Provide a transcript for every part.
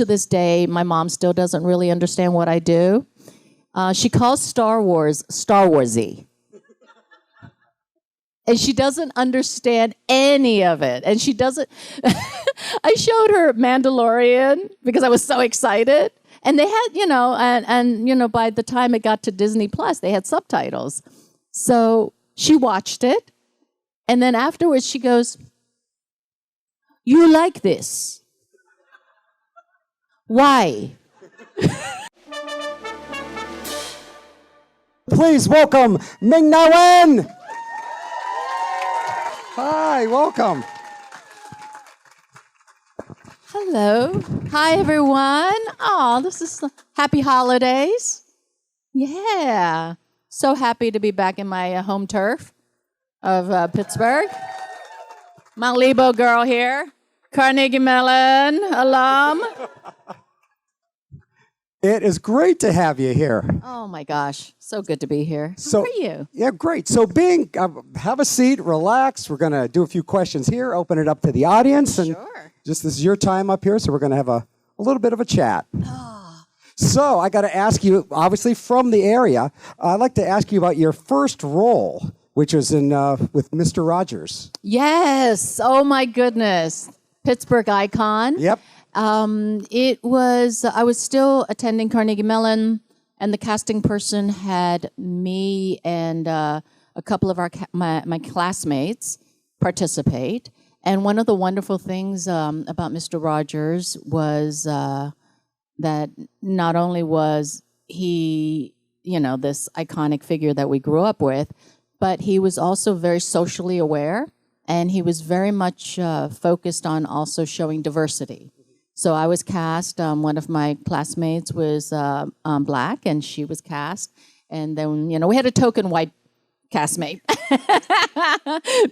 to this day, my mom still doesn't really understand what I do. She calls Star Wars Star Warsy. And she doesn't understand any of it. And she doesn't... I showed her Mandalorian because I was so excited. And they had, and by the time it got to Disney Plus, they had subtitles. So she watched it. And then afterwards she goes, "You like this? Why?" Please welcome Ming-Na Wen. Hi, welcome. Hello. Hi, everyone. Oh, this is happy holidays. Yeah. So happy to be back in my home turf of Pittsburgh. Mount Lebo girl here. Carnegie Mellon alum. It is great to have you here. Oh, my gosh. So good to be here. So, how are you? Yeah, great. So have a seat, relax. We're going to do a few questions here, open it up to the audience. And Sure. Just this is your time up here, so we're going to have a little bit of a chat. Oh. So I got to ask you, obviously from the area, I'd like to ask you about your first role, which was in with Mr. Rogers. Yes. Oh, my goodness. Pittsburgh icon. Yep. I was still attending Carnegie Mellon, and the casting person had me and a couple of my classmates participate. And one of the wonderful things about Mr. Rogers was that not only was he, this iconic figure that we grew up with, but he was also very socially aware, and he was very much focused on also showing diversity. So I was cast, one of my classmates was black, and she was cast. And then, we had a token white castmate,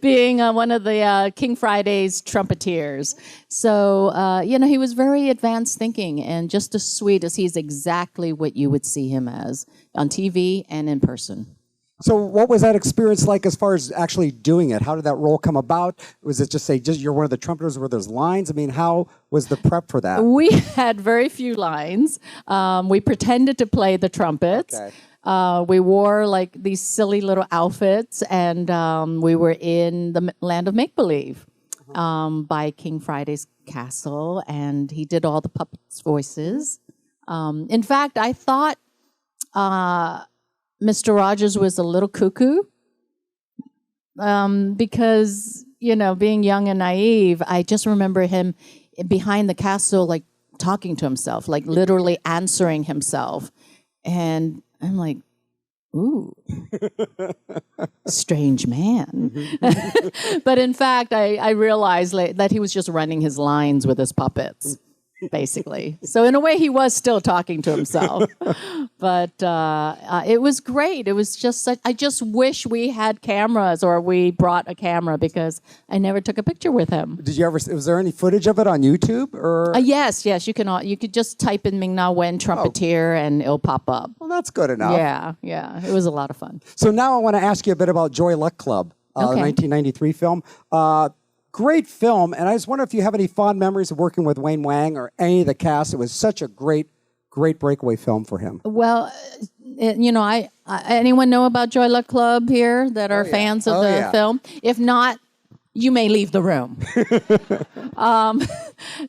being one of the King Friday's trumpeteers. So, he was very advanced thinking, and just as sweet as he's exactly what you would see him as on TV and in person. So what was that experience like as far as actually doing it? How did that role come about? Was it just you're one of the trumpeters, were those lines? I mean, how was the prep for that? We had very few lines. We pretended to play the trumpets. Okay. We wore these silly little outfits, and we were in the land of make-believe by King Friday's castle, and he did all the puppets' voices. In fact, I thought Mr. Rogers was a little cuckoo because, being young and naive, I just remember him behind the castle, talking to himself, literally answering himself. And I'm like, ooh, strange man. But in fact, I realized that he was just running his lines with his puppets, basically. So in a way, he was still talking to himself. But it was great. It was just I just wish we had cameras, or we brought a camera, because I never took a picture with him. Did you ever? Was there any footage of it on YouTube? Or yes. You could just type in Ming-Na Wen trumpeter, and it'll pop up. Well, that's good enough. Yeah. It was a lot of fun. So now I want to ask you a bit about Joy Luck Club, the 1993 film. Great film, and I just wonder if you have any fond memories of working with Wayne Wang or any of the cast. It was such a great breakaway film for him. Well, anyone know about Joy Luck Club here that are fans of the film? If not, you may leave the room.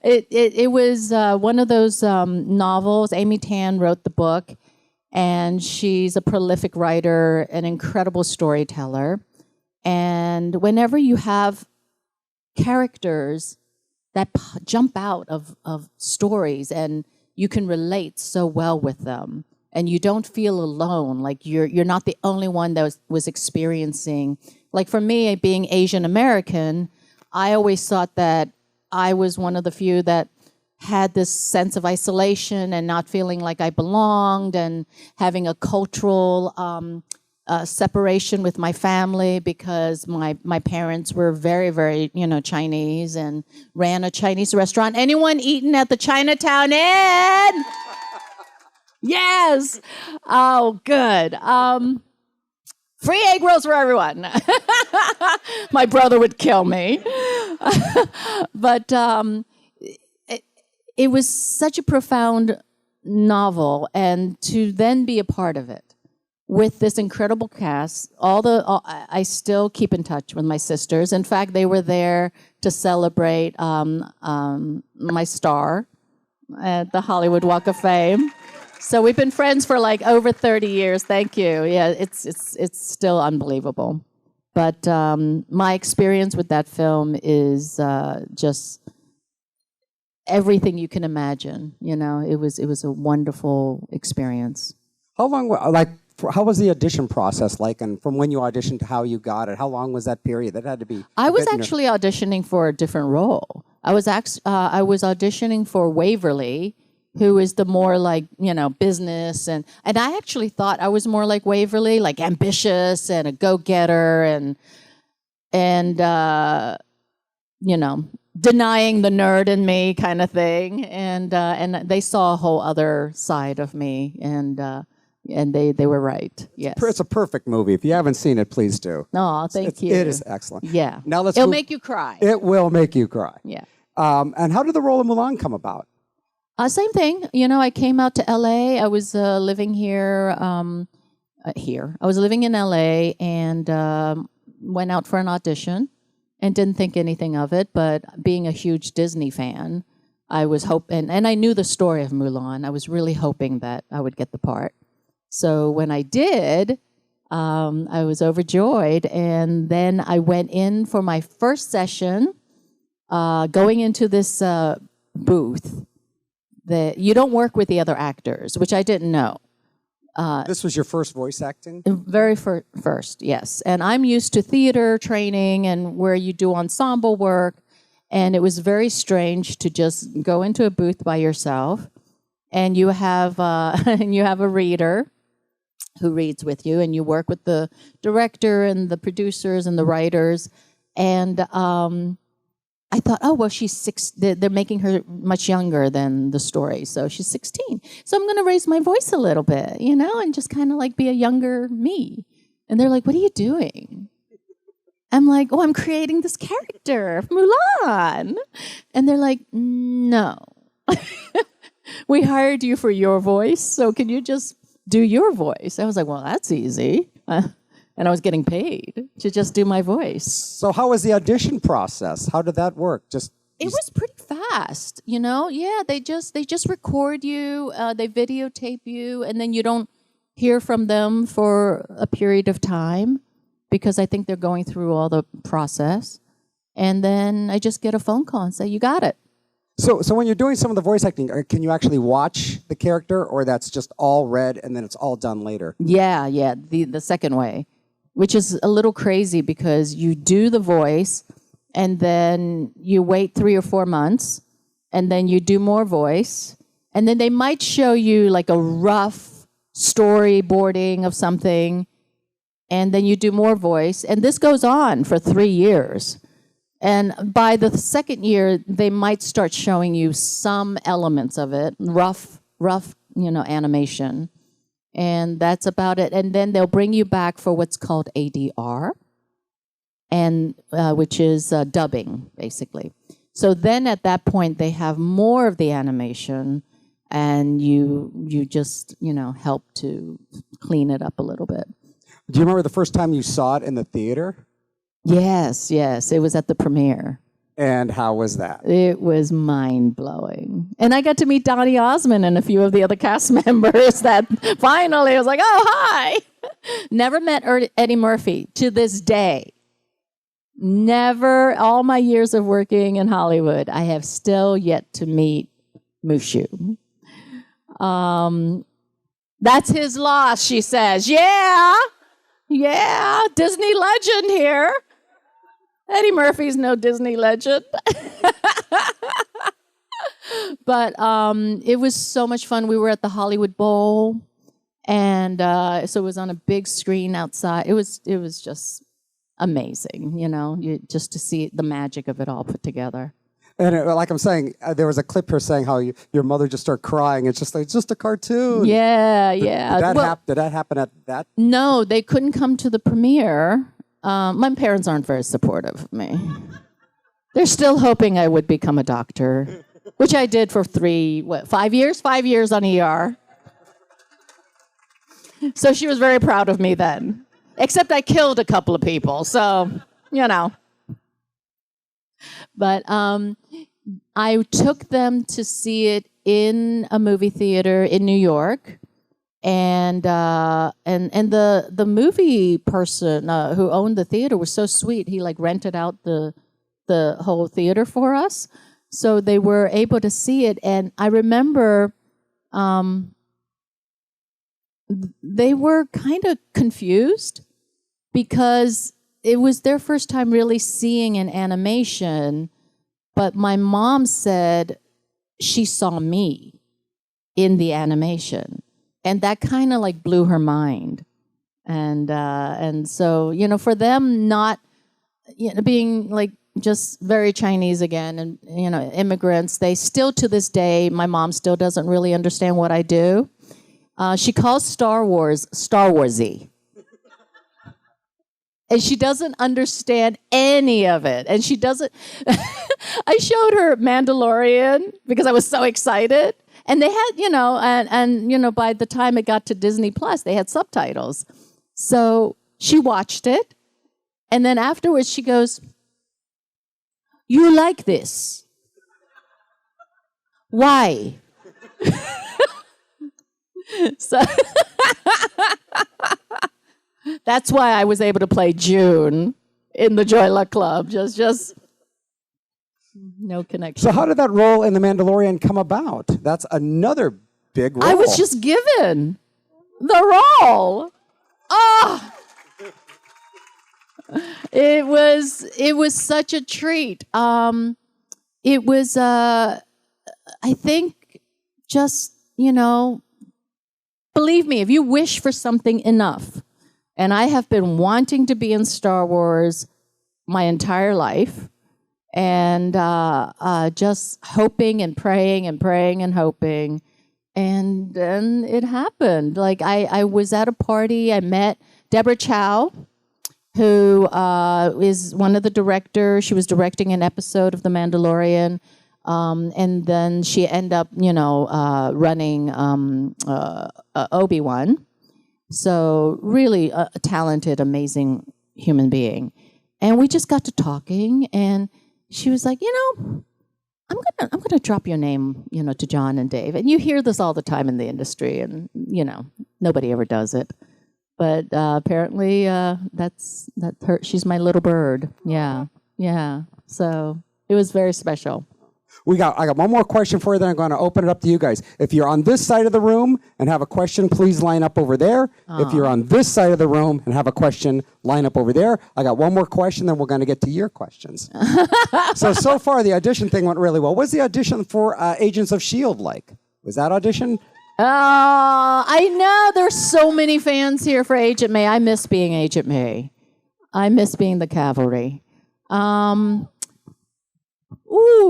It was one of those novels. Amy Tan wrote the book, and she's a prolific writer, an incredible storyteller. And whenever you have characters that jump out of stories, and you can relate so well with them, and you don't feel alone, like you're not the only one that was experiencing. Like for me, being Asian American, I always thought that I was one of the few that had this sense of isolation and not feeling like I belonged, and having a cultural separation with my family, because my parents were very, very, Chinese, and ran a Chinese restaurant. Anyone eaten at the Chinatown Inn? Yes. Oh, good. Free egg rolls for everyone. My brother would kill me. But it was such a profound novel, and to then be a part of it with this incredible cast. I still keep in touch with my sisters. In fact, they were there to celebrate my star at the Hollywood Walk of Fame. So we've been friends for like over 30 years. Thank you. Yeah, it's still unbelievable. But my experience with that film is just everything you can imagine. You know, it was a wonderful experience. How long, how was the audition process like? And from when you auditioned to how you got it, how long was that period? That had to be. I was actually auditioning for a different role. I was auditioning for Waverly, who is the more like, you know, business. And I actually thought I was more like Waverly, like ambitious and a go-getter and you know, denying the nerd in me kind of thing. And they saw a whole other side of me, and they were right. Yes. It's a perfect movie. If you haven't seen it, please do. No, thank you. It is excellent. Yeah. Now It'll make you cry. It will make you cry. Yeah. And how did the role of Mulan come about? Same thing. You know, I came out to LA. I was living here. I was living in LA and went out for an audition and didn't think anything of it. But being a huge Disney fan, I was hoping, and I knew the story of Mulan. I was really hoping that I would get the part. So when I did, I was overjoyed. And then I went in for my first session, going into this booth. That you don't work with the other actors, which I didn't know. This was your first voice acting? Very first, yes. And I'm used to theater training and where you do ensemble work, and it was very strange to just go into a booth by yourself, and you have a reader who reads with you, and you work with the director and the producers and the writers, and I thought, oh, well, she's 6. They're making her much younger than the story, so she's 16. So I'm going to raise my voice a little bit, you know, and just kind of like be a younger me. And they're like, what are you doing? I'm like, oh, I'm creating this character, Mulan. And they're like, no. We hired you for your voice, so can you just do your voice? I was like, well, that's easy. And I was getting paid to just do my voice. So how was the audition process? How did that work? It was pretty fast, you know? Yeah, they just record you, they videotape you, and then you don't hear from them for a period of time because I think they're going through all the process. And then I just get a phone call and say, you got it. So when you're doing some of the voice acting, can you actually watch the character, or that's just all read and then it's all done later? Yeah, the second way. Which is a little crazy because you do the voice and then you wait 3 or 4 months and then you do more voice and then they might show you like a rough storyboarding of something and then you do more voice, and this goes on for 3 years. And by the second year, they might start showing you some elements of it, rough, you know, animation. And that's about it. And then they'll bring you back for what's called ADR, and which is dubbing, basically. So then at that point, they have more of the animation, and you just, you know, help to clean it up a little bit. Do you remember the first time you saw it in the theater? Yes. It was at the premiere. And how was that? It was mind-blowing. And I got to meet Donny Osmond and a few of the other cast members that finally I was like, oh, hi. Never met Eddie Murphy to this day. Never, all my years of working in Hollywood, I have still yet to meet Mushu. That's his loss, she says. Yeah, Disney legend here. Eddie Murphy's no Disney legend. But it was so much fun. We were at the Hollywood Bowl, and so it was on a big screen outside. It was just amazing, you know, just to see the magic of it all put together. And like I'm saying, there was a clip here saying how your mother just started crying. It's just like, it's just a cartoon. Yeah. Did that happen at that? No, they couldn't come to the premiere. My parents aren't very supportive of me. They're still hoping I would become a doctor. which I did for 5 years? 5 years on ER. So she was very proud of me then. Except I killed a couple of people, so, you know. But I took them to see it in a movie theater in New York. And the movie person who owned the theater was so sweet. He like rented out the whole theater for us, so they were able to see it. And I remember they were kind of confused because it was their first time really seeing an animation. But my mom said she saw me in the animation. And that kind of like blew her mind. And so, you know, for them not, you know, being like just very Chinese again and, you know, immigrants, they still to this day, my mom still doesn't really understand what I do. She calls Star Wars Star Warsy. And she doesn't understand any of it. And she doesn't, I showed her Mandalorian because I was so excited. And they had, you know, and you know, by the time it got to Disney Plus, they had subtitles. So she watched it, and then afterwards she goes, "You like this? Why?" So that's why I was able to play June in the Joy Luck Club. Just. No connection. So how did that role in The Mandalorian come about? That's another big role. I was just given the role. Oh, it was such a treat. It was, I think, just, you know, believe me, if you wish for something enough, and I have been wanting to be in Star Wars my entire life, and just hoping and praying and praying and hoping. And then it happened. Like I was at a party, I met Deborah Chow, who is one of the directors. She was directing an episode of The Mandalorian. And then she ended up, you know, running Obi-Wan. So really a talented, amazing human being. And we just got to talking, and she was like, you know, I'm gonna drop your name, you know, to John and Dave. And you hear this all the time in the industry, and you know, nobody ever does it. But apparently, that's her. She's my little bird. Yeah, yeah. So it was very special. I got one more question for you, then I'm going to open it up to you guys. If you're on this side of the room and have a question, please line up over there. If you're on this side of the room and have a question, line up over there. I got one more question, then we're going to get to your questions. So far, the audition thing went really well. What was the audition for Agents of S.H.I.E.L.D. like? Was that audition? I know there's so many fans here for Agent May. I miss being Agent May. I miss being the cavalry.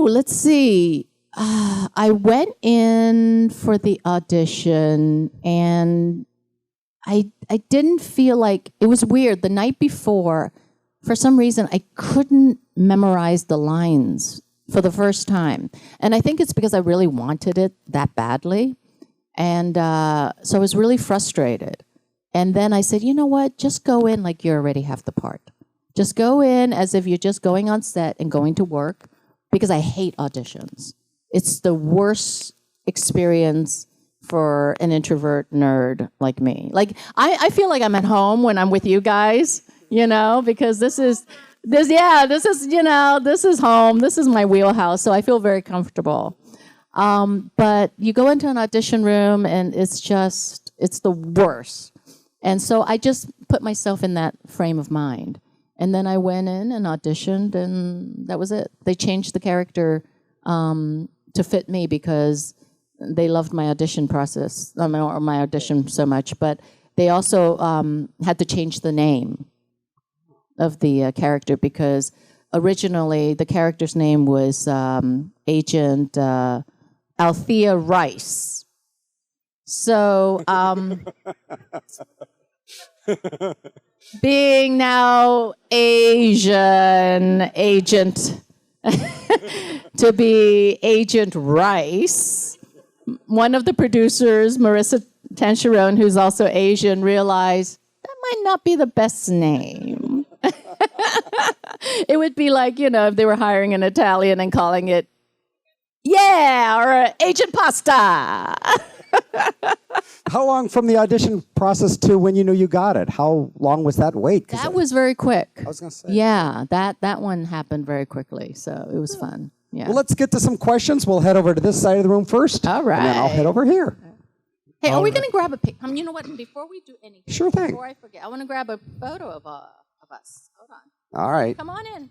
Let's see. I went in for the audition, and I didn't feel like, it was weird. The night before, for some reason, I couldn't memorize the lines for the first time. And I think it's because I really wanted it that badly. And so I was really frustrated. And then I said, you know what? Just go in like you already have the part. Just go in as if you're just going on set and going to work, because I hate auditions. It's the worst experience for an introvert nerd like me. Like, I feel like I'm at home when I'm with you guys, you know, because this is home. This is my wheelhouse, so I feel very comfortable. But you go into an audition room, and it's the worst. And so I just put myself in that frame of mind. And then I went in and auditioned, and that was it. They changed the character to fit me because they loved my audition process, or my audition so much. But they also had to change the name of the character, because originally the character's name was Agent Althea Rice. So being now Asian Agent to be Agent Rice. One of the producers, Marissa Tancheron, who's also Asian, realized that might not be the best name. It would be like, if they were hiring an Italian and calling it, or Agent Pasta. How long from the audition process to when you knew you got it? How long was that wait? That was very quick. I was going to say. Yeah, that one happened very quickly, so it was fun. Yeah. Well, let's get to some questions. We'll head over to this side of the room first. All right. And then I'll head over here. Hey, are we going to grab a pic? You know what? Before we do anything, sure thing. Before I forget, I want to grab a photo of us. Hold on. All right. Come on in.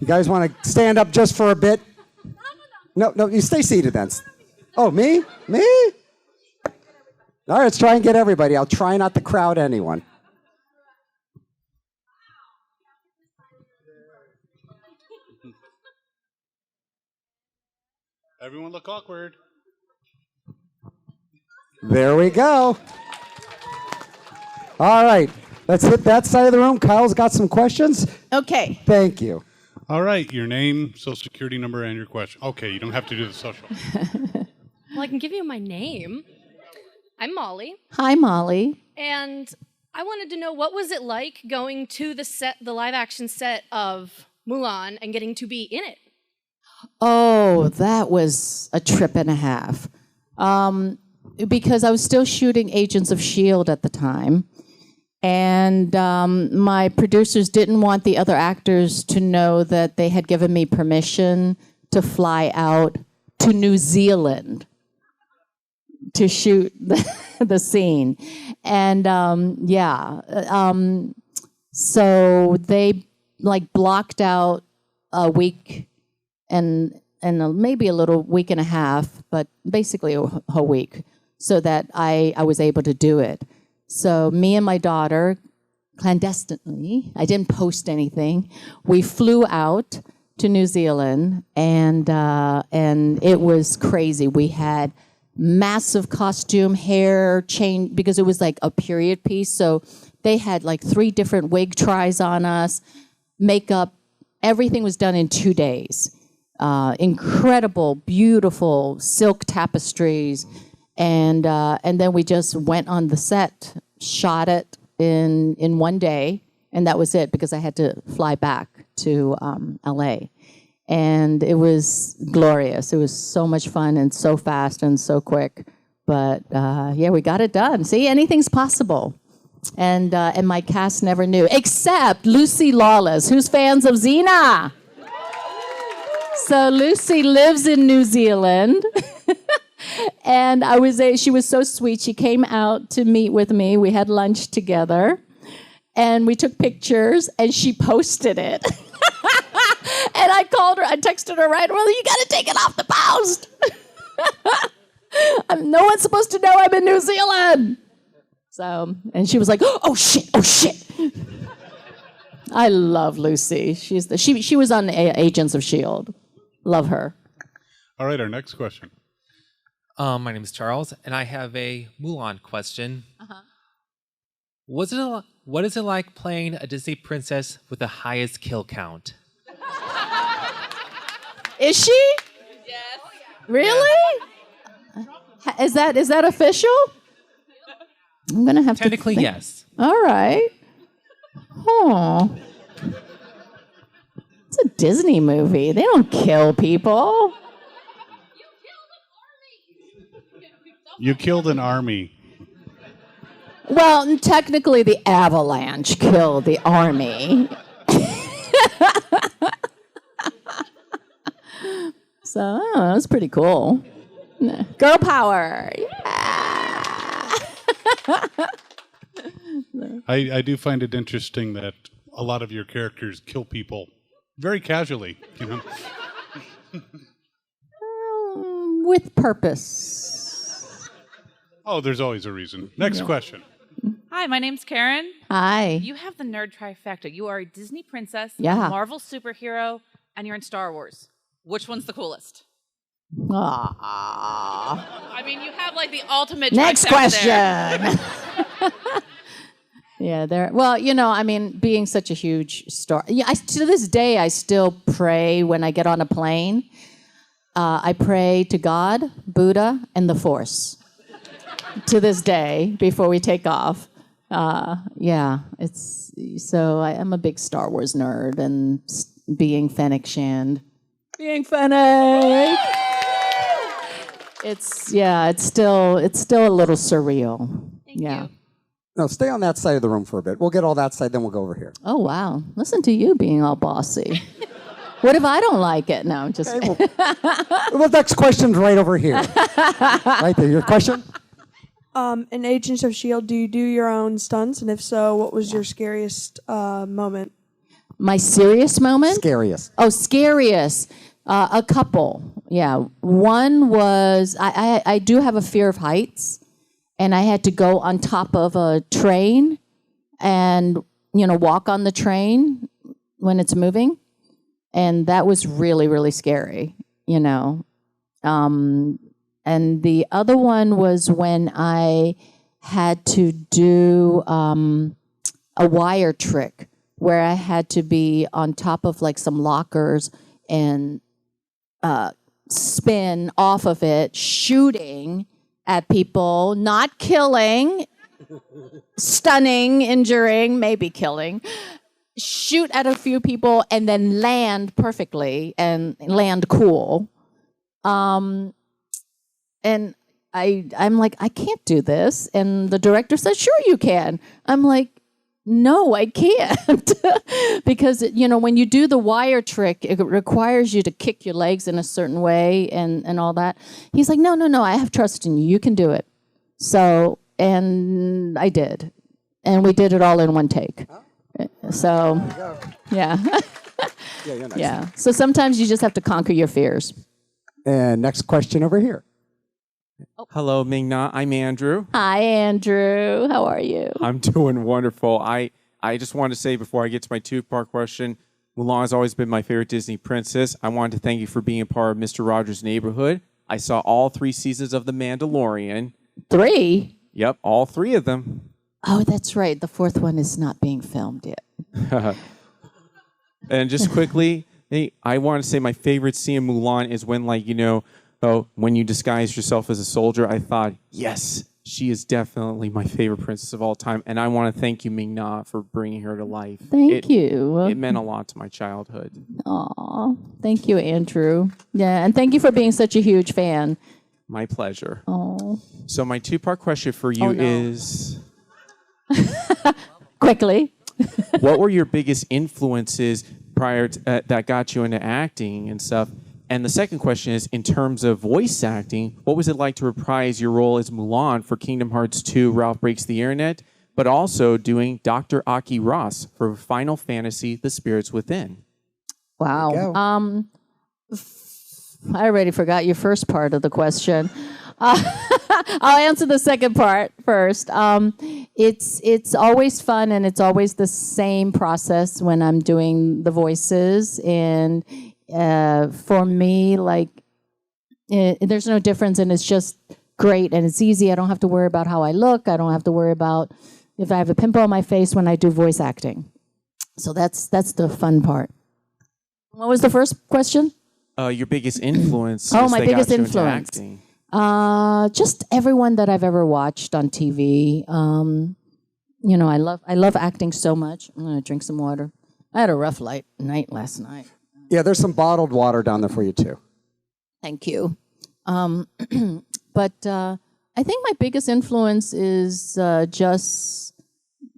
You guys want to stand up just for a bit? No, you stay seated then. Oh, me? Me? All right, let's try and get everybody. I'll try not to crowd anyone. Everyone look awkward. There we go. All right, let's hit that side of the room. Kyle's got some questions. Okay. Thank you. All right, your name, social security number, and your question. Okay, you don't have to do the social. Well, I can give you my name. I'm Molly. Hi, Molly. And I wanted to know, what was it like going to the live action set of Mulan and getting to be in it? Oh, that was a trip and a half. Because I was still shooting Agents of S.H.I.E.L.D. at the time. And my producers didn't want the other actors to know that they had given me permission to fly out to New Zealand to shoot the scene. And so they blocked out a week and maybe a little week and a half, but basically a whole week, so that I was able to do it. So me and my daughter, clandestinely, I didn't post anything, we flew out to New Zealand, and it was crazy. We had massive costume, hair, chain, because it was like a period piece. So they had 3 different wig tries on us, makeup, everything was done in 2 days. Incredible, beautiful silk tapestries. And then we just went on the set, shot it in 1 day, and that was it, because I had to fly back to LA. And it was glorious. It was so much fun and so fast and so quick. But we got it done. See, anything's possible. And my cast never knew, except Lucy Lawless, who's fans of Xena. So Lucy lives in New Zealand. And she was so sweet. She came out to meet with me. We had lunch together. And we took pictures, and she posted it. And I called her, I texted her right away, you got to take it off the post. No one's supposed to know I'm in New Zealand. So, and she was like, oh shit. I love Lucy. She was on Agents of S.H.I.E.L.D. Love her. All right, our next question. My name is Charles, and I have a Mulan question. Uh-huh. What is it like playing a Disney princess with the highest kill count? Is she? Yes. Really? Yeah. Is that official? I'm gonna have Technically, to. yes. All right. Oh. It's a Disney movie. They don't kill people. You killed an army. Well, technically, the Avalanche killed the army. So, that's pretty cool. Girl power. Yeah. I do find it interesting that a lot of your characters kill people very casually, With purpose. Oh, there's always a reason. Next question. Hi, my name's Karen. Hi. You have the nerd trifecta. You are a Disney princess, Yeah. a Marvel superhero, and you're in Star Wars. Which one's the coolest? Aww. I mean, you have the ultimate Next trifecta question. there. Yeah, there. Well, I mean, being such a huge star. Yeah, to this day, I still pray when I get on a plane. I pray to God, Buddha, and the Force. To this day, before we take off. Yeah, it's so I'm a big Star Wars nerd, and being Fennec Shand. Being Fennec. It's still a little surreal. Thank Yeah. you. No, stay on that side of the room for a bit. We'll get all that side, then we'll go over here. Oh wow! Listen to you being all bossy. What if I don't like it? No, I'm just. Okay, well, next question's right over here. Right there. Your question? In Agents of S.H.I.E.L.D., do you do your own stunts? And if so, what was your scariest moment? My serious moment? Scariest. Oh, scariest. A couple. Yeah. One was I do have a fear of heights, and I had to go on top of a train and walk on the train when it's moving, and that was really, really scary. And the other one was when I had to do a wire trick where I had to be on top of like some lockers and spin off of it, shooting at people, not killing, stunning, injuring, maybe killing. Shoot at a few people and then land perfectly and land cool. And I'm like, I can't do this. And the director said, sure you can. I'm like, no, I can't. Because, when you do the wire trick, it requires you to kick your legs in a certain way and all that. He's like, no, I have trust in you. You can do it. So, and I did. And we did it all in one take. So, yeah. Yeah. So sometimes you just have to conquer your fears. And next question over here. Hello, Ming-Na. I'm Andrew. Hi, Andrew. How are you? I'm doing wonderful. I just wanted to say before I get to my two-part question, Mulan has always been my favorite Disney princess. I wanted to thank you for being a part of Mr. Rogers' Neighborhood. I saw all 3 seasons of The Mandalorian. 3? Yep, all 3 of them. Oh, that's right. The 4th one is not being filmed yet. And just quickly, I want to say my favorite scene in Mulan is when, when you disguise yourself as a soldier. I thought, yes, she is definitely my favorite princess of all time. And I want to thank you, Ming-Na, for bringing her to life. Thank you. It meant a lot to my childhood. Aw, thank you, Andrew. Yeah, and thank you for being such a huge fan. My pleasure. Oh. So my two-part question for you is... Quickly. What were your biggest influences prior to, that got you into acting and stuff? And the second question is, in terms of voice acting, what was it like to reprise your role as Mulan for Kingdom Hearts 2, Ralph Breaks the Internet, but also doing Dr. Aki Ross for Final Fantasy, The Spirits Within? Wow. I already forgot your first part of the question. I'll answer the second part first. It's always fun, and it's always the same process when I'm doing the voices. And for me, there's no difference, and it's just great, and it's easy. I don't have to worry about how I look. I don't have to worry about if I have a pimple on my face when I do voice acting. So that's the fun part. What was the first question? Your biggest influence. Oh, my biggest got you into influence. acting. Just everyone that I've ever watched on TV. I love acting so much. I'm gonna drink some water. I had a rough night last night. Yeah, there's some bottled water down there for you too. Thank you. But I think my biggest influence is just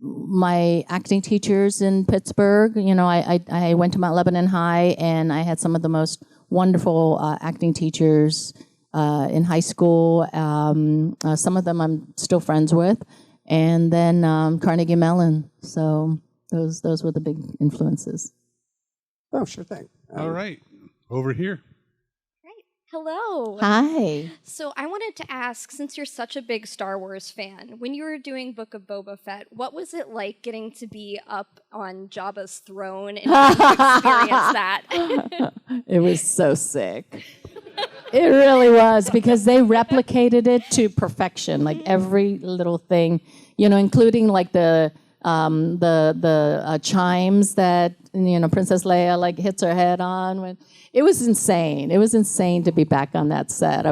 my acting teachers in Pittsburgh. I went to Mount Lebanon High, and I had some of the most wonderful acting teachers in high school. Some of them I'm still friends with, and then Carnegie Mellon. So those were the big influences. Oh, sure thing. All right. Over here. Great. Hello. Hi. So I wanted to ask, since you're such a big Star Wars fan, when you were doing Book of Boba Fett, what was it like getting to be up on Jabba's throne and getting to experience that? It was so sick. It really was, because they replicated it to perfection, like every little thing, including like the the chimes that Princess Leia like hits her head on. When it was insane. It was insane to be back on that set.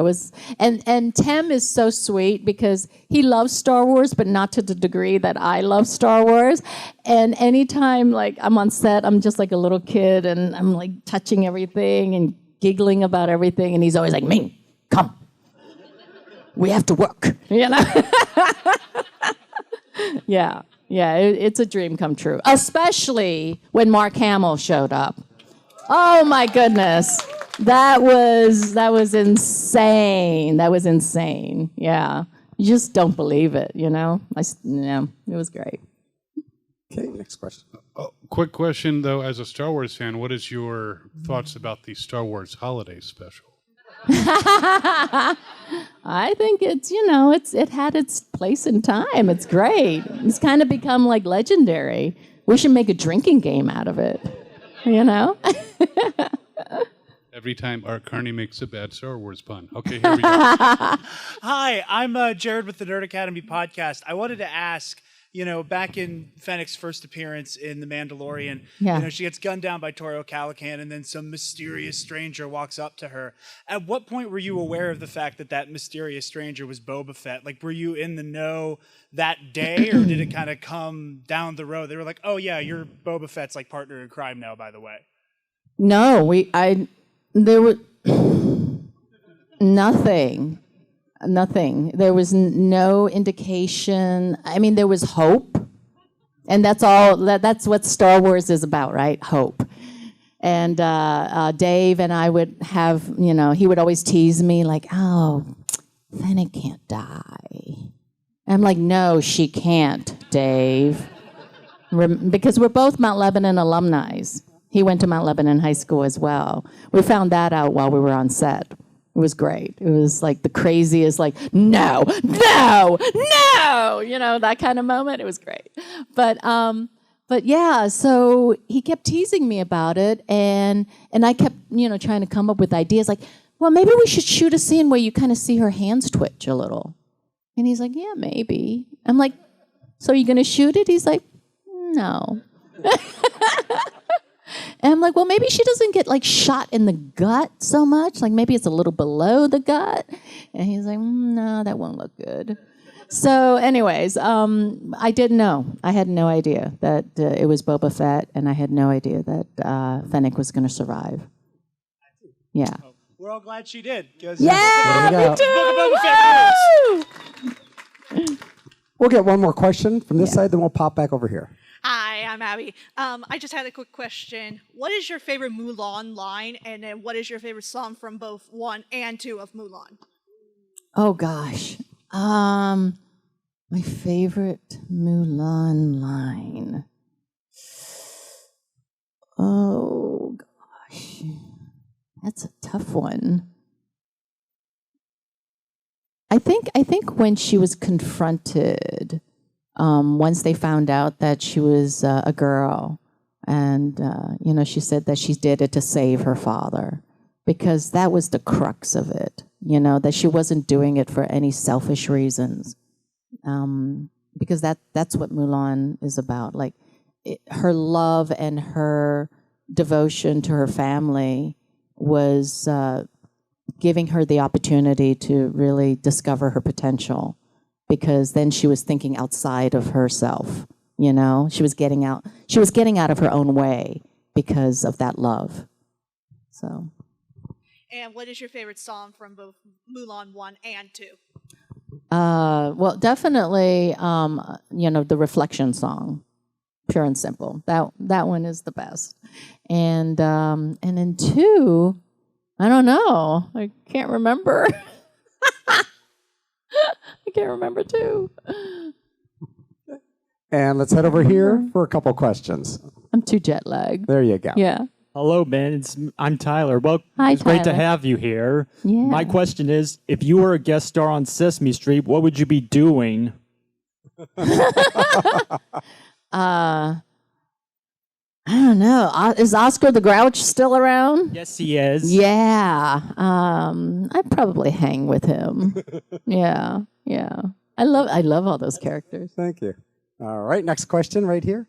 And Tim is so sweet because he loves Star Wars, but not to the degree that I love Star Wars. And anytime like I'm on set, I'm just like a little kid, and I'm like touching everything and giggling about everything, and he's always like, Ming, come. We have to work, Yeah, it's a dream come true, especially when Mark Hamill showed up. Oh my goodness, that was insane. That was insane. Yeah, you just don't believe it, it was great. Okay, next question. Quick question though, as a Star Wars fan, what is your thoughts about the Star Wars holiday special? I think it had its place in time. It's great. It's kind of become like legendary. We should make a drinking game out of it. Every time Art Carney makes a bad Star Wars pun. Okay, here we go. Hi, I'm Jared with the Nerd Academy podcast. I wanted to ask, back in Fennec's first appearance in The Mandalorian, she gets gunned down by Toro Calican, and then some mysterious stranger walks up to her. At what point were you aware of the fact that mysterious stranger was Boba Fett? Like, were you in the know that day, or did it kind of come down the road? They were like, oh yeah, you're Boba Fett's like partner in crime now, by the way. No, there was nothing. Nothing. There was no indication. I mean, there was hope, and that's all. That's what Star Wars is about, right? Hope. And Dave and I would have, he would always tease me like, "Oh, Fennec can't die." I'm like, "No, she can't, Dave," because we're both Mount Lebanon alumni. He went to Mount Lebanon High School as well. We found that out while we were on set. It was great. It was like the craziest, like, no, that kind of moment. It was great. But yeah, so he kept teasing me about it, and I kept, trying to come up with ideas like, well, maybe we should shoot a scene where you kind of see her hands twitch a little. And he's like, yeah, maybe. I'm like, so are you going to shoot it? He's like, no. And I'm like, well, maybe she doesn't get like shot in the gut so much. Like maybe it's a little below the gut. And he's like, no, that won't look good. So anyways, I didn't know. I had no idea that it was Boba Fett, and I had no idea that Fennec was going to survive. Yeah. We're all glad she did. Yeah, me too. We'll get one more question from this side, then we'll pop back over here. Hi, I'm Abby. I just had a quick question. What is your favorite Mulan line, and then what is your favorite song from both 1 and 2 of Mulan? Oh, gosh. My favorite Mulan line. Oh, gosh. That's a tough one. I think when she was confronted... once they found out that she was a girl, and she said that she did it to save her father, because that was the crux of it, that she wasn't doing it for any selfish reasons, because that's what Mulan is about. Like her love and her devotion to her family was giving her the opportunity to really discover her potential. Because then she was thinking outside of herself, She was getting out of her own way because of that love. So. And what is your favorite song from both Mulan 1 and 2? Well, definitely, the Reflection song, Pure and Simple. That one is the best. And in 2, I don't know. I can't remember. I can't remember 2. And let's head over here for a couple questions. I'm too jet lagged. There you go. Yeah. Hello, man. I'm Tyler. Well, Hi, it's great to Tyler. have you here. Yeah. My question is, if you were a guest star on Sesame Street, what would you be doing? I don't know. Is Oscar the Grouch still around? Yes, he is. Yeah. I'd probably hang with him. Yeah. I love all those characters. Thank you. All right, next question right here.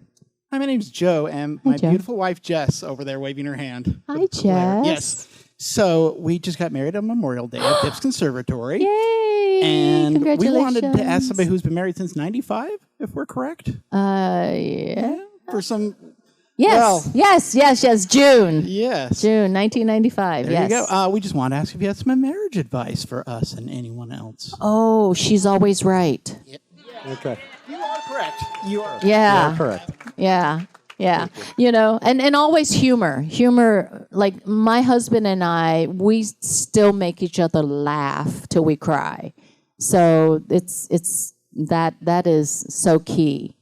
Hi, my name's Joe, and my beautiful wife, Jess, over there waving her hand. Hi, Jess. Yes. So we just got married on Memorial Day at Dips Conservatory. Yay! And we Congratulations. wanted to ask somebody who's been married since 95, if we're correct. Yeah. For some... Yes, well, yes. June. Yes. June 1995. There yes. you go. We just want to ask if you had some marriage advice for us and anyone else. Oh, she's always right. Yep. Okay. You are correct. You are. Yeah. You are correct. Yeah. You know, and always humor. Humor, like my husband and I, we still make each other laugh till we cry. So it's that is so key,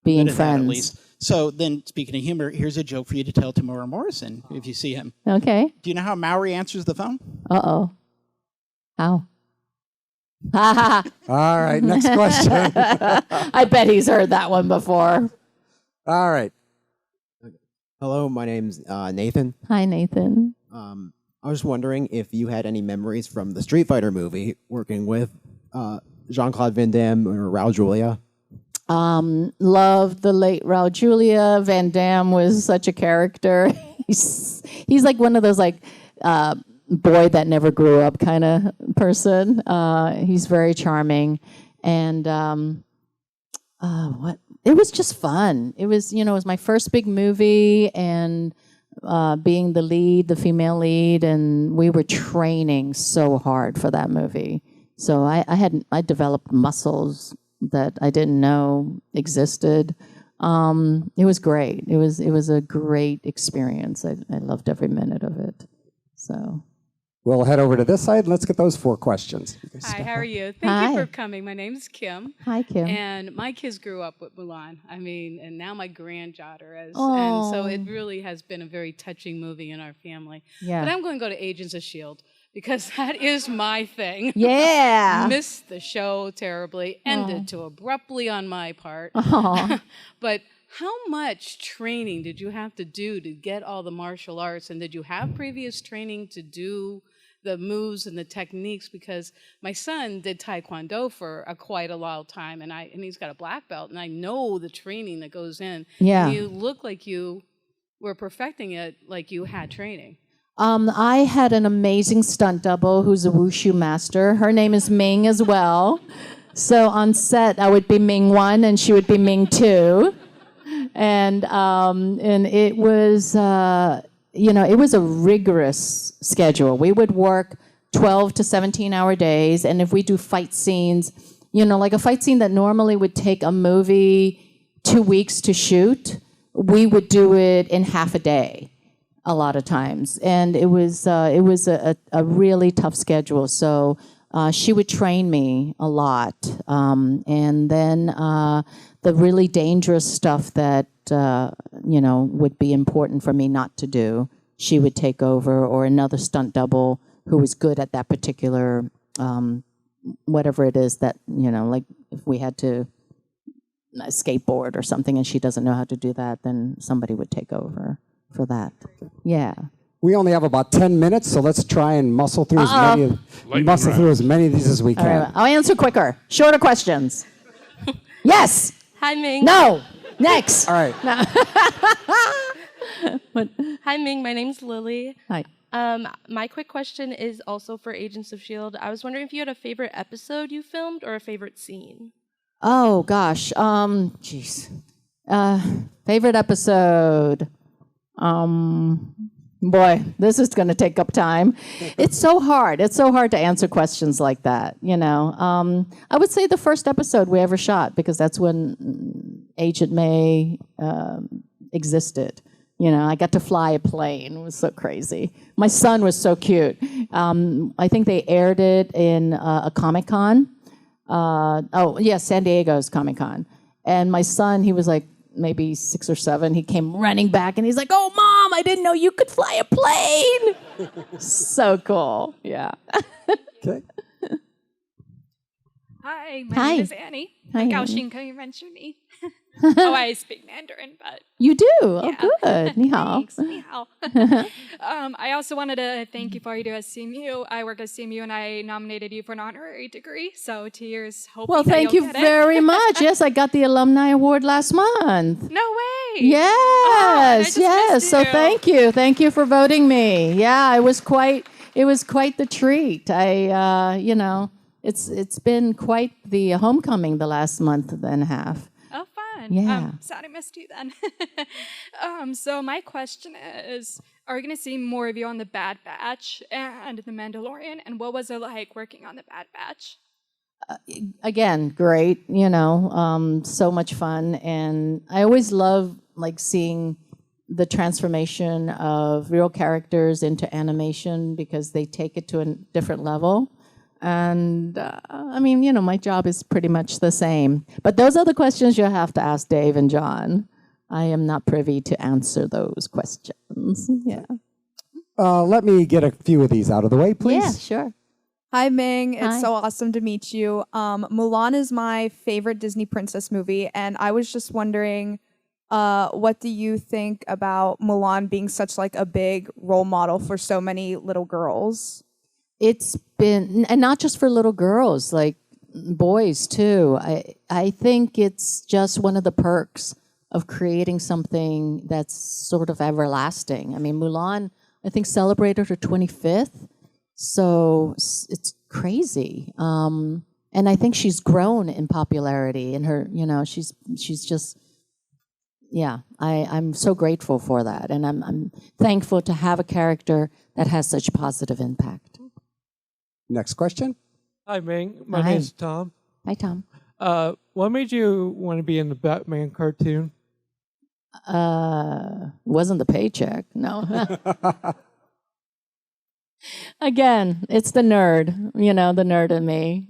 being friends. So then, speaking of humor, here's a joke for you to tell Tamora Morrison if you see him. Okay. Do you know how Maori answers the phone? Uh-oh. How? All right, next question. I bet he's heard that one before. All right. Hello, my name's Nathan. Hi, Nathan. I was wondering if you had any memories from the Street Fighter movie working with Jean-Claude Van Damme or Raul Julia. Loved the late Raul Julia. Van Damme was such a character. He's like one of those like boy that never grew up kind of person. He's very charming, and it was just fun. It was it was my first big movie, and being the lead, the female lead, and we were training so hard for that movie. So I developed muscles that I didn't know existed. It was great. It was a great experience. I loved every minute of it. So we'll head over to this side and let's get those 4 questions. Hi, how are you? Thank you for coming. My name's Kim. Hi, Kim. And my kids grew up with Mulan. I mean, and now my granddaughter is. And so it really has been a very touching movie in our family. Yeah. But I'm going to go to Agents of S.H.I.E.L.D. because that is my thing. Yeah. Missed the show terribly. Ended too abruptly on my part. But how much training did you have to do to get all the martial arts? And did you have previous training to do the moves and the techniques? Because my son did Taekwondo for quite a long time, and he's got a black belt, and I know the training that goes in. Yeah. And you look like you were perfecting it like you had training. I had an amazing stunt double who's a wushu master. Her name is Ming as well. So on set, I would be Ming 1 and she would be Ming 2. And it was, it was a rigorous schedule. We would work 12 to 17-hour days. And if we do fight scenes, like a fight scene that normally would take a movie 2 weeks to shoot, we would do it in half a day. A lot of times, and it was a really tough schedule. So she would train me a lot, and then the really dangerous stuff that would be important for me not to do, she would take over, or another stunt double who was good at that particular whatever it is that like if we had to skateboard or something, and she doesn't know how to do that, then somebody would take over for that. Yeah. We only have about 10 minutes, so let's try and muscle through as many of these as we can. All right, I'll answer quicker. Shorter questions. Yes. Hi, Ming. No. Next. All right. No. Hi, Ming. My name's Lily. Hi. My quick question is also for Agents of S.H.I.E.L.D. I was wondering if you had a favorite episode you filmed or a favorite scene. Oh, gosh. Favorite episode. Boy, this is going to take up time. It's so hard. It's so hard to answer questions like that, I would say the first episode we ever shot, because that's when Agent May existed. I got to fly a plane. It was so crazy. My son was so cute. I think they aired it in a Comic-Con. San Diego's Comic-Con. And my son, he was like, maybe 6 or 7, he came running back and he's like, "Oh, Mom, I didn't know you could fly a plane." So cool. Yeah. Okay. Hi, my name is Annie. Hi, Annie. Oh, I speak Mandarin, but You do? yeah. Oh, good. Ni hao. Thanks. Ni hao. I also wanted to thank you for all you do at CMU. I work at CMU, and I nominated you for an honorary degree. So tears. Hoping Well, that thank you'll you get it. very much. Yes, I got the Alumni Award last month. No way. Yes, yes. missed So you. thank you for voting me. Yeah, it was quite the treat. It's been quite the homecoming the last month and a half. Oh, fun. Yeah. Sad I missed you then. So my question is, are we going to see more of you on The Bad Batch and The Mandalorian? And what was it like working on The Bad Batch? Again, great. So much fun, and I always love seeing the transformation of real characters into animation because they take it to a different level. And my job is pretty much the same. But those are the questions you'll have to ask Dave and John. I am not privy to answer those questions. Yeah. Let me get a few of these out of the way, please. Yeah, sure. Hi, Ming. It's Hi. so awesome to meet you. Mulan is my favorite Disney princess movie, and I was just wondering, what do you think about Mulan being such a big role model for so many little girls? It's been, and not just for little girls, boys too. I think it's just one of the perks of creating something that's sort of everlasting. I mean, Mulan, I think, celebrated her 25th, so it's crazy. And I think she's grown in popularity, and she's just, yeah. I'm so grateful for that, and I'm thankful to have a character that has such positive impact. Next question. Hi, Ming. My Hi. name is Tom. Hi, Tom. What made you want to be in the Batman cartoon? Wasn't the paycheck, no. Again, it's the nerd, the nerd in me.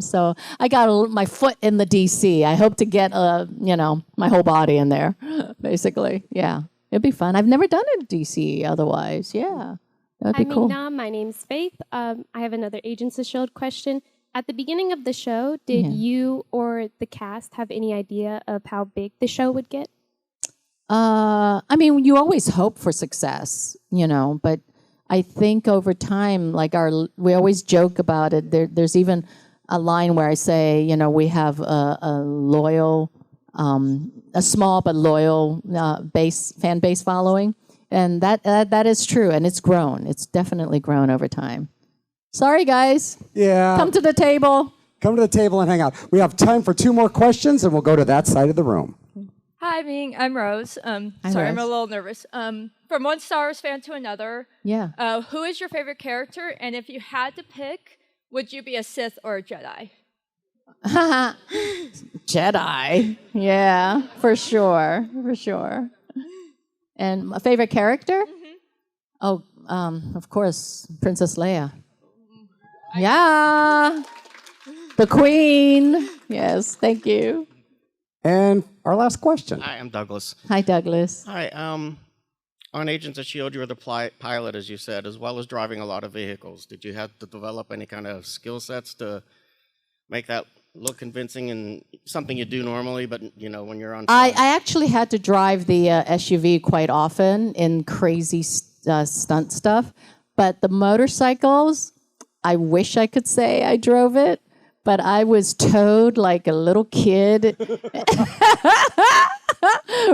So I got my foot in the DC. I hope to get, my whole body in there, basically. Yeah, it'd be fun. I've never done a DC otherwise. Yeah, that'd be Hi, cool. Ming-Na. My name's Faith. I have another Agents of S.H.I.E.L.D. question. At the beginning of the show, did you or the cast have any idea of how big the show would get? You always hope for success, but I think over time, we always joke about it. There's even a line where I say, we have a loyal, a small but loyal fan base following, and that is true, and it's grown. It's definitely grown over time. Sorry, guys. Yeah. Come to the table. Come to the table and hang out. We have time for 2 more questions, and we'll go to that side of the room. Hi, Ming. I'm Rose. Hi, Sorry, I'm a Rose. little nervous. From one Star Wars fan to another, Yeah. who is your favorite character? And if you had to pick, would you be a Sith or a Jedi? Jedi. Yeah, for sure. For sure. And my favorite character? Oh, of course, Princess Leia. Yeah. The Queen. Yes, thank you. And our last question. Hi, I'm Douglas. Hi, Douglas. Hi. On Agents of S.H.I.E.L.D., you were the pilot, as you said, as well as driving a lot of vehicles. Did you have to develop any kind of skill sets to make that look convincing and something you do normally, but when you're on? I actually had to drive the SUV quite often in crazy stunt stuff, but the motorcycles, I wish I could say I drove it, but I was towed like a little kid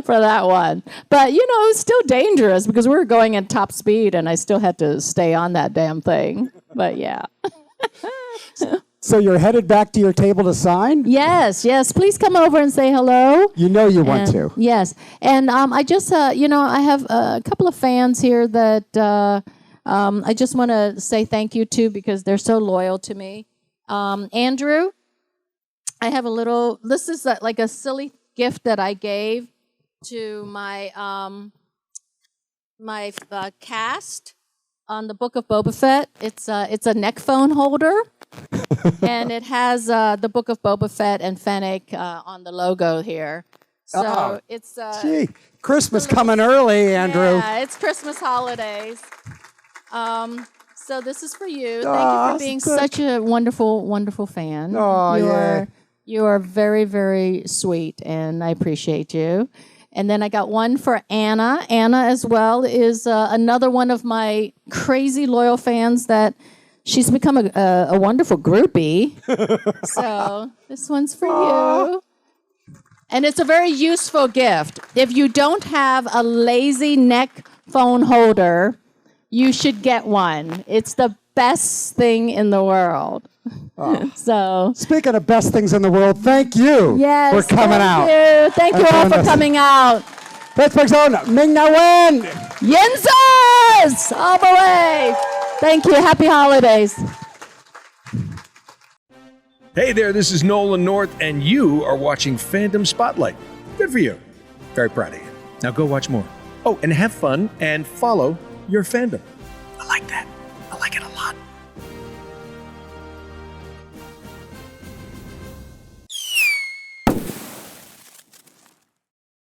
for that one. But, it was still dangerous because we were going at top speed and I still had to stay on that damn thing. But, yeah. So you're headed back to your table to sign? Yes. Please come over and say hello. You know you want to. Yes. And I just, I have a couple of fans here that I just want to say thank you to because they're so loyal to me. Andrew, I have this is like a silly gift that I gave to my cast on the Book of Boba Fett. It's a neck phone holder, and it has the Book of Boba Fett and Fennec on the logo here. So it's Gee, Christmas coming early, Andrew. Yeah, it's Christmas holidays. So this is for you. Thank you Aw, for being that's good. such a wonderful, wonderful fan. Aw, you yeah. are You are very, very sweet, and I appreciate you. And then I got one for Anna. Anna, as well, is another one of my crazy loyal fans that she's become a wonderful groupie. So this one's for you. And it's a very useful gift. If you don't have a lazy neck phone holder, you should get one. It's the best thing in the world. So, speaking of best things in the world, thank you yes, for coming out. Thank you all for coming out. Pittsburgh's own Ming-Na Wen. Yinzas! All the way. Thank you. Happy holidays. Hey there, this is Nolan North, and you are watching Fandom Spotlight. Good for you. Very proud of you. Now go watch more. Oh, and have fun and follow your fandom. I like that. I like it a lot.